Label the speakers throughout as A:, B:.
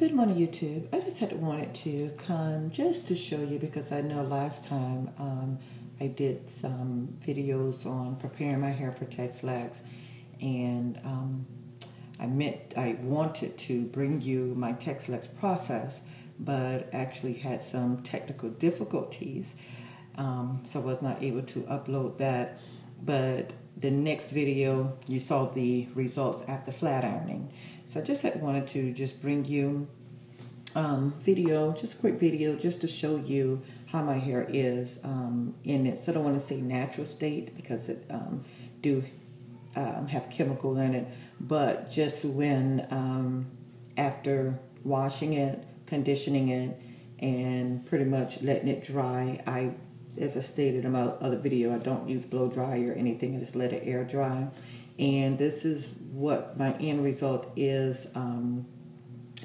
A: Good morning, YouTube. I just wanted to come just to show you, because I know last time I did some videos on preparing my hair for Texlax, and I wanted to bring you my Texlax process, but actually had some technical difficulties, so I was not able to upload that. But the next video, you saw the results after flat ironing. So I just wanted to just bring you just a quick video, just to show you how my hair is in it. So I don't want to say natural state, because it do have chemical in it, but just when after washing it, conditioning it, and pretty much letting it dry. As I stated in my other video, I don't use blow dry or anything. I just let it air dry. And this is what my end result is.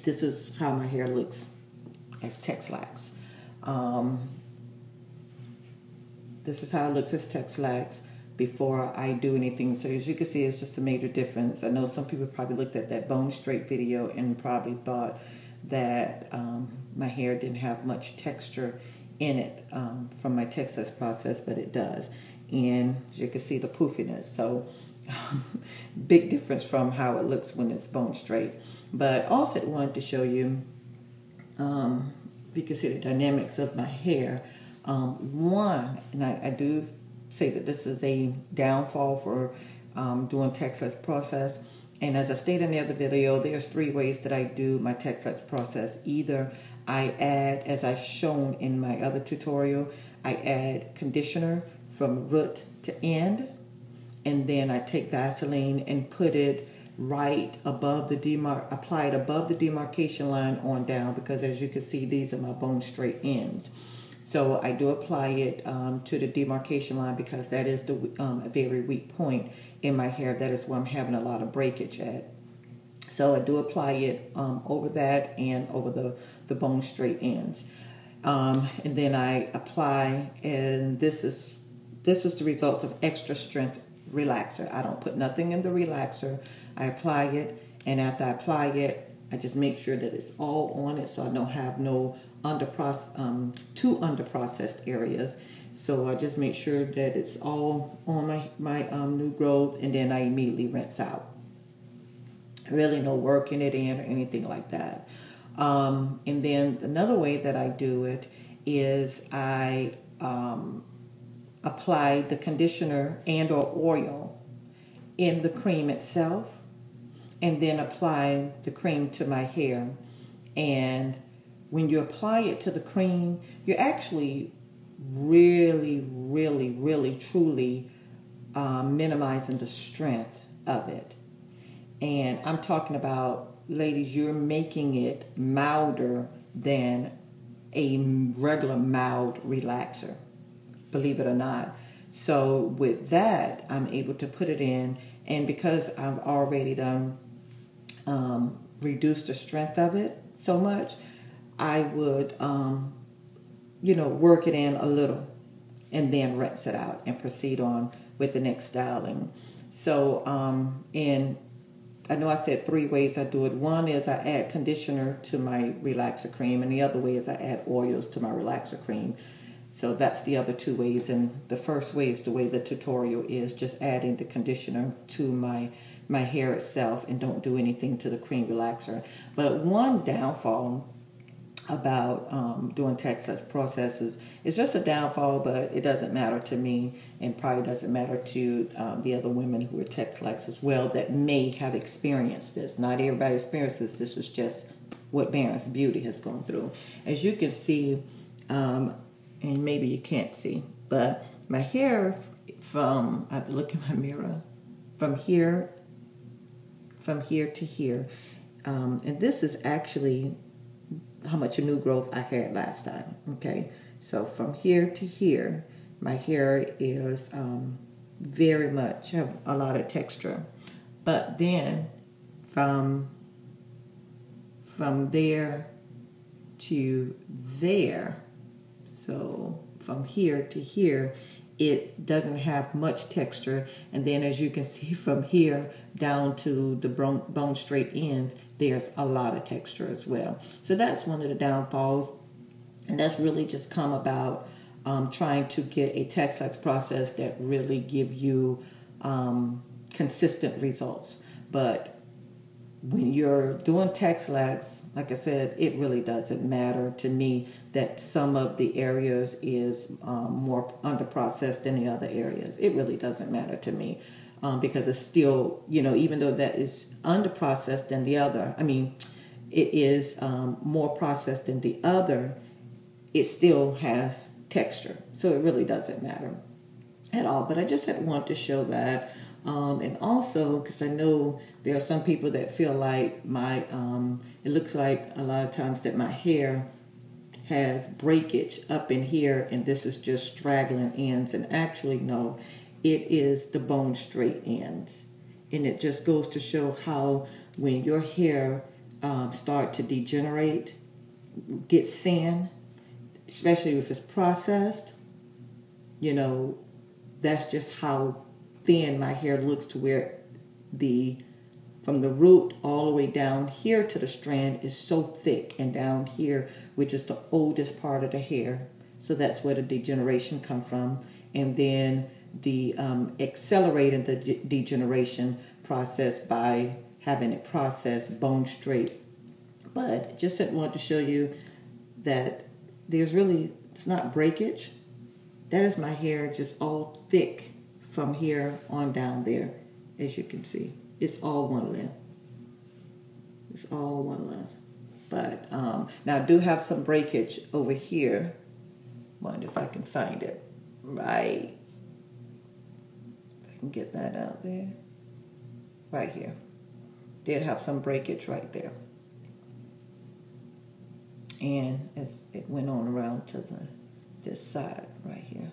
A: This is how my hair looks as Texlax. This is how it looks as Texlax before I do anything. So as you can see, it's just a major difference. I know some people probably looked at that bone straight video and probably thought that my hair didn't have much texture in it from my Texlax process, but it does. And as you can see, the poofiness. So big difference from how it looks when it's bone straight. But also I wanted to show you, you can see the dynamics of my hair. One, and I do say that this is a downfall for doing Texlax process. And as I stated in the other video, there's 3 ways that I do my Texlax process. Either I add, as I shown in my other tutorial, I add conditioner from root to end, and then I take Vaseline and put it right above the apply it above the demarcation line on down, because as you can see, these are my bone straight ends. So I do apply it to the demarcation line, because that is the a very weak point in my hair. That is where I'm having a lot of breakage at. So I do apply it over that and over the bone straight ends. And then I apply, and this is the results of extra strength relaxer. I don't put nothing in the relaxer. I apply it, and after I apply it, I just make sure that it's all on it, so I don't have no too underprocessed areas. So I just make sure that it's all on my new growth, and then I immediately rinse out. Really no working it in or anything like that. And then another way that I do it is I apply the conditioner and or oil in the cream itself, and then apply the cream to my hair. And when you apply it to the cream, you're actually really, really, really, truly minimizing the strength of it. And I'm talking about, ladies, you're making it milder than a regular mild relaxer, believe it or not. So with that, I'm able to put it in, and because I've already done reduced the strength of it so much, I would work it in a little and then rinse it out and proceed on with the next styling. So and I know I said 3 ways I do it. One is I add conditioner to my relaxer cream, and the other way is I add oils to my relaxer cream. So that's the other 2 ways, and the first way is the way the tutorial is, just adding the conditioner to my hair itself, and don't do anything to the cream relaxer. But one downfall about doing Texlax processes, it's just a downfall, but it doesn't matter to me, and probably doesn't matter to the other women who are Texlax as well that may have experienced this. Not everybody experiences this. Is just what Barron's Beauty has gone through. As you can see, and maybe you can't see, but my hair I have to look in my mirror, from here to here, and this is actually how much new growth I had last time. Okay, so from here to here, my hair is very much have a lot of texture. But then from there to there, so from here to here, it doesn't have much texture. And then as you can see, from here down to the bone straight ends, there's a lot of texture as well. So that's one of the downfalls, and that's really just come about trying to get a Texlax process that really give you consistent results. But when you're doing Texlax, like I said, it really doesn't matter to me that some of the areas is more under processed than the other areas. It really doesn't matter to me because it's still, even though that is under processed than the other, it is more processed than the other, it still has texture. So it really doesn't matter at all. But I just had wanted to show that. And also, because I know there are some people that feel like it looks like a lot of times that my hair has breakage up in here and this is just straggling ends. And actually, no, it is the bone straight ends. And it just goes to show how when your hair start to degenerate, get thin, especially if it's processed, that's just how thin my hair looks, to where from the root all the way down here to the strand is so thick, and down here, which is the oldest part of the hair, so that's where the degeneration come from. And then the accelerating the degeneration process by having it processed bone straight. But just wanted to show you that it's not breakage. That is my hair just all thick from here on down there. As you can see, it's all one length. It's all one length. But now I do have some breakage over here. Wonder if I can find it. Right. If I can get that out there. Right here. Did have some breakage right there. And it went on around to this side right here.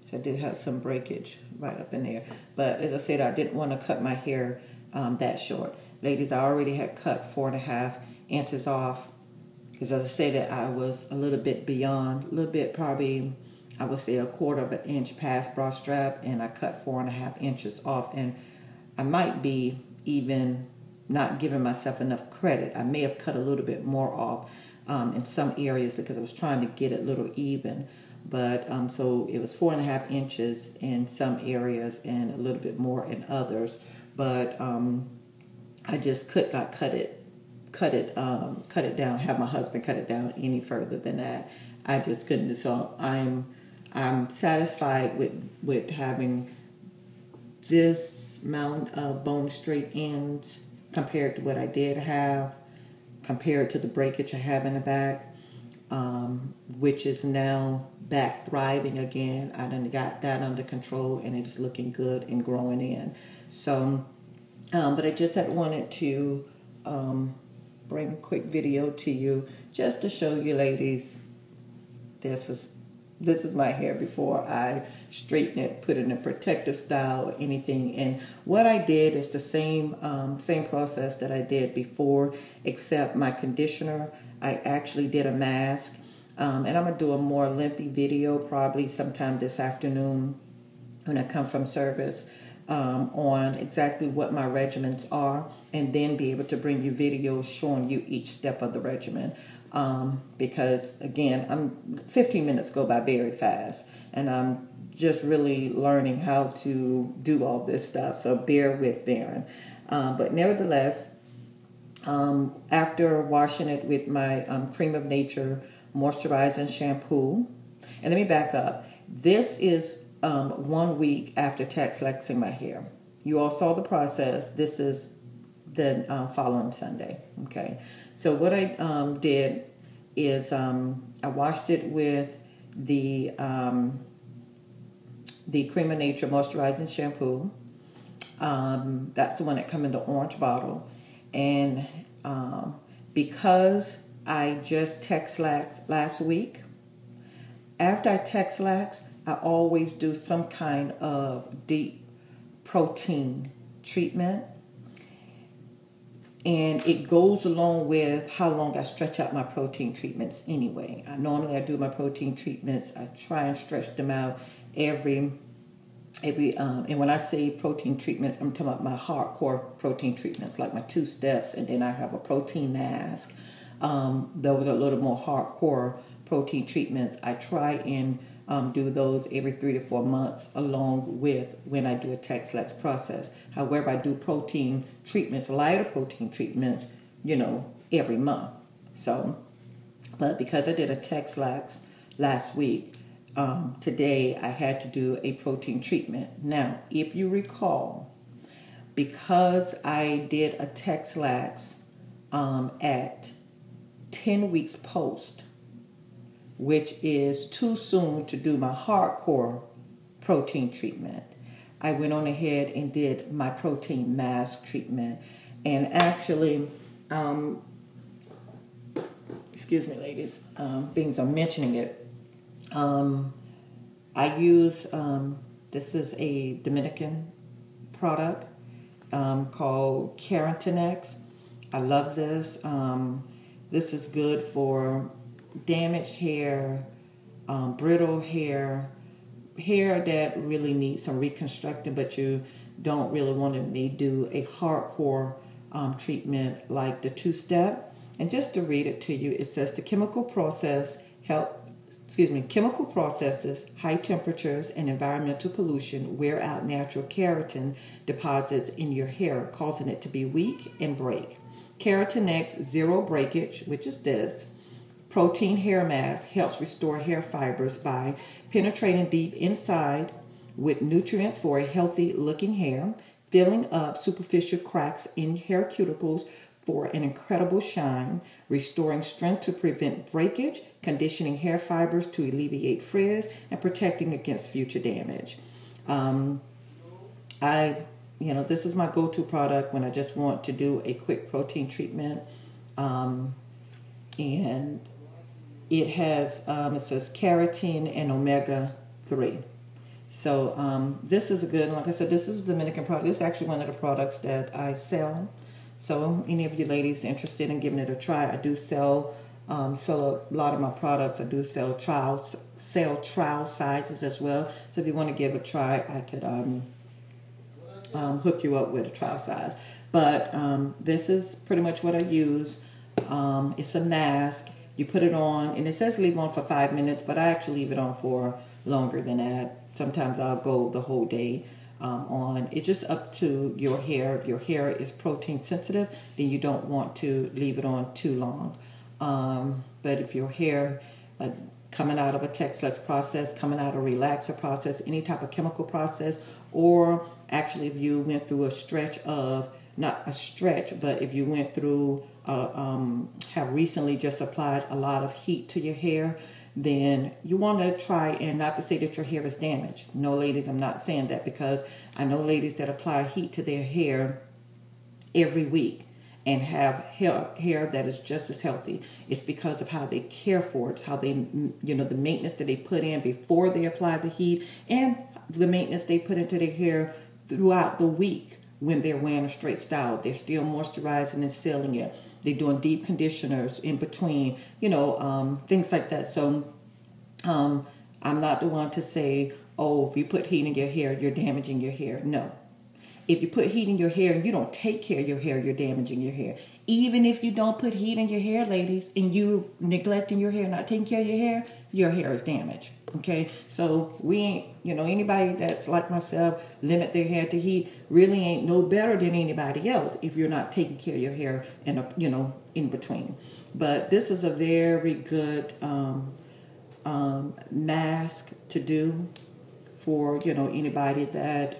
A: So I did have some breakage right up in there. But as I said, I didn't want to cut my hair that short. Ladies, I already had cut 4.5 inches off. Because as I said, I was a little bit beyond, probably, I would say 1/4 of an inch past bra strap. And I cut 4.5 inches off. And I might be even not giving myself enough credit. I may have cut a little bit more off in some areas because I was trying to get it a little even. But so it was 4.5 inches in some areas and a little bit more in others. But I just could not cut it down. Have my husband cut it down any further than that. I just couldn't. So I'm satisfied with having this amount of bone straight ends compared to what I did have, compared to the breakage I have in the back. Which is now back thriving again. I done got that under control and it is looking good and growing in. So, but I just had wanted to bring a quick video to you just to show you ladies, this is my hair before I straighten it, put it in a protective style or anything. And what I did is the same process that I did before, except my conditioner, I actually did a mask. And I'm going to do a more lengthy video probably sometime this afternoon when I come from service on exactly what my regimens are, and then be able to bring you videos showing you each step of the regimen. Because again, 15 minutes go by very fast, and I'm just really learning how to do all this stuff, so bear with Baron. But nevertheless, after washing it with my Cream of Nature moisturizing shampoo, and let me back up. This is 1 week after Texlaxing my hair. You all saw the process. This is the following Sunday. Okay, so what I did is I washed it with the Cream of Nature moisturizing shampoo. That's the one that comes in the orange bottle. And because I just Texlaxed last week, after I Texlax, I always do some kind of deep protein treatment. And it goes along with how long I stretch out my protein treatments anyway. I do my protein treatments. I try and stretch them out every And when I say protein treatments, I'm talking about my hardcore protein treatments, like my 2 steps, and then I have a protein mask. Those are a little more hardcore protein treatments. I try and do those every 3 to 4 months, along with when I do a Texlax process. However, I do protein treatments, lighter protein treatments, every month. So, but because I did a Texlax last week, today I had to do a protein treatment. Now, if you recall, because I did a Texlax at 10 weeks post, which is too soon to do my hardcore protein treatment, I went on ahead and did my protein mask treatment. And actually, excuse me, ladies, being I'm mentioning it, I use, this is a Dominican product called Keratinex. I love this. This is good for damaged hair, brittle hair, hair that really needs some reconstructing, but you don't really want to do a hardcore treatment like the 2-step. And just to read it to you, it says the chemical processes, high temperatures, and environmental pollution wear out natural keratin deposits in your hair, causing it to be weak and break. Keratinex Zero Breakage, which is this protein hair mask, helps restore hair fibers by penetrating deep inside with nutrients for a healthy looking hair, filling up superficial cracks in hair cuticles for an incredible shine, restoring strength to prevent breakage, conditioning hair fibers to alleviate frizz, and protecting against future damage. This is my go-to product when I just want to do a quick protein treatment. And it has, it says keratin and omega-3. So this is a good, like I said, this is a Dominican product. This is actually one of the products that I sell. So any of you ladies interested in giving it a try, I do sell a lot of my products. I do sell trial sizes as well. So if you want to give it a try, I could hook you up with a trial size. But this is pretty much what I use. It's a mask. You put it on, and it says leave on for 5 minutes, but I actually leave it on for longer than that. Sometimes I'll go the whole day on. It's just up to your hair. If your hair is protein sensitive, then you don't want to leave it on too long. But if your hair, coming out of a Texlax process, coming out of a relaxer process, any type of chemical process, or actually if you went through a stretch of, not a stretch, but if you went through, have recently just applied a lot of heat to your hair, then you want to try, and not to say that your hair is damaged. No, ladies, I'm not saying that, because I know ladies that apply heat to their hair every week and have hair that is just as healthy. It's because of how they care for it. It's how they, the maintenance that they put in before they apply the heat, and the maintenance they put into their hair throughout the week when they're wearing a straight style. They're still moisturizing and sealing it. They're doing deep conditioners in between, things like that. So I'm not the one to say, oh, if you put heat in your hair, you're damaging your hair. No. If you put heat in your hair and you don't take care of your hair, you're damaging your hair. Even if you don't put heat in your hair, ladies, and you neglecting your hair, not taking care of your hair is damaged. Okay? So we ain't, anybody that's like myself, limit their hair to heat, really ain't no better than anybody else if you're not taking care of your hair in between. But this is a very good mask to do for, anybody that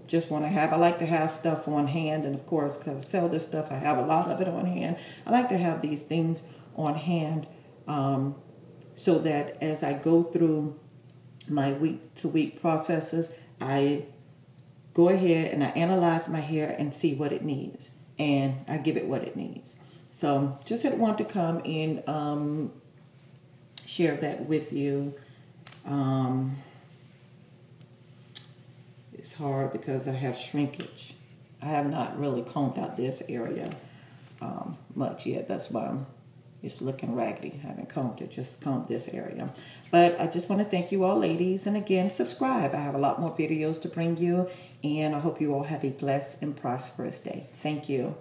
A: just want to have. I like to have stuff on hand, and of course, because I sell this stuff, I have a lot of it on hand. I like to have these things on hand so that as I go through my week-to-week processes, I go ahead and I analyze my hair and see what it needs, and I give it what it needs. So just want to come and share that with you. It's hard because I have shrinkage. I have not really combed out this area much yet. That's why it's looking raggedy. I haven't combed it, just combed this area. But I just want to thank you all, ladies. And again, subscribe. I have a lot more videos to bring you. And I hope you all have a blessed and prosperous day. Thank you.